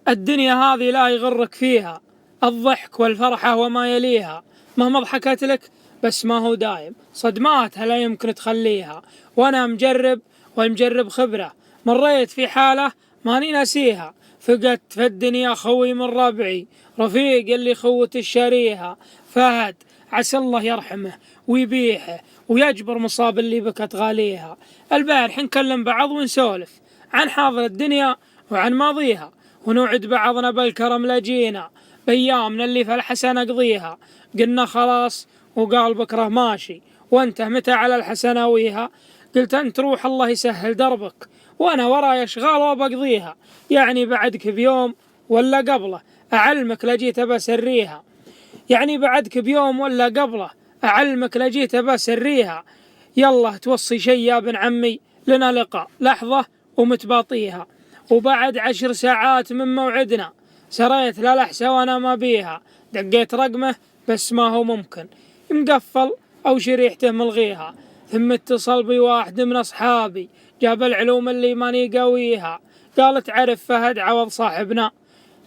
الدنيا هذه لا يغرك فيها الضحك والفرحة وما يليها، مهما ضحكت لك بس ما هو دايم، صدماتها لا يمكن تخليها. وأنا مجرب والمجرب خبرة، مريت في حالة ماني ناسيها. فقدت في الدنيا خوي من ربعي، رفيق اللي خوت الشريها. فهد عسى الله يرحمه ويبيحه ويجبر مصاب اللي بكت غاليها. البارح نكلم بعض ونسولف عن حاضر الدنيا وعن ماضيها، ونوعد بعضنا بالكرم لجينا بأيامنا اللي في الحسن أقضيها. قلنا خلاص وقال بكره ماشي، وانت متى على الحسن أويها؟ قلت انت روح الله يسهل دربك، وانا وراي اشغال وبقضيها. يعني بعدك بيوم ولا قبله اعلمك لجيت بسريها، يعني بعدك بيوم ولا قبله اعلمك لجيت بسريها. يلا توصي شي يا ابن عمي، لنا لقاء لحظة ومتباطيها. وبعد 10 ساعات من موعدنا سريت للحسة وانا ما بيها. دقيت رقمه بس ما هو ممكن، مقفل او شريحته ملغيها. ثم اتصل بي واحد من اصحابي جاب العلوم اللي ماني قويها، قال تعرف فهد عوض صاحبنا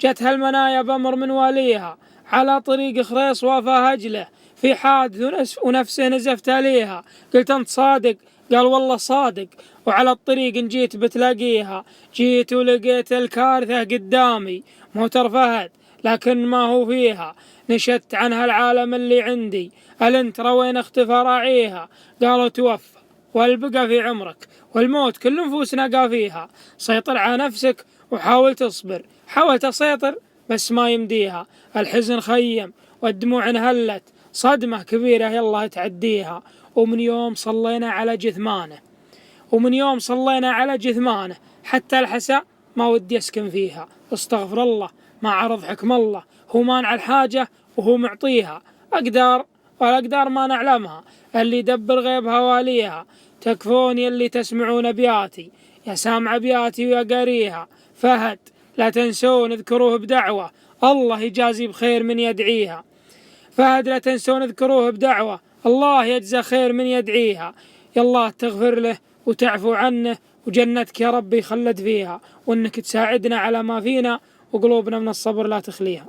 جت هالمنايا بأمر من واليها، على طريق خريص وافى هجله في حادث ونفسه نزفت عليها. قلت انت صادق؟ قال والله صادق، وعلى الطريق جيت بتلاقيها. جيت ولقيت الكارثة قدامي، موتر فهد لكن ما هو فيها. نشدت عنها العالم اللي عندي، الانترا وين اختفى راعيها؟ قالوا توفى والبقى في عمرك، والموت كل نفوسنا قافيها. سيطر على نفسك وحاول تصبر. حاولت أسيطر بس ما يمديها، الحزن خيم والدموع انهلت، صدمة كبيرة يلا تعديها. ومن يوم صلينا على جثمانه حتى الحساء ما ودي أسكن فيها. استغفر الله ما عرض حكم الله، هو مانع الحاجة وهو معطيها. أقدار والأقدار ما نعلمها، اللي يدبر غيبها واليها. تكفوني اللي تسمعون أبياتي، يا سامع أبياتي ويا قاريها. فهد لا تنسون اذكروه بدعوة، الله يجازي بخير من يدعيها. فهد لا تنسون اذكروه بدعوة، الله يجزى خير من يدعيها. يالله تغفر له وتعفو عنه، وجنتك يا ربي خلد فيها، وانك تساعدنا على ما فينا، وقلوبنا من الصبر لا تخليها.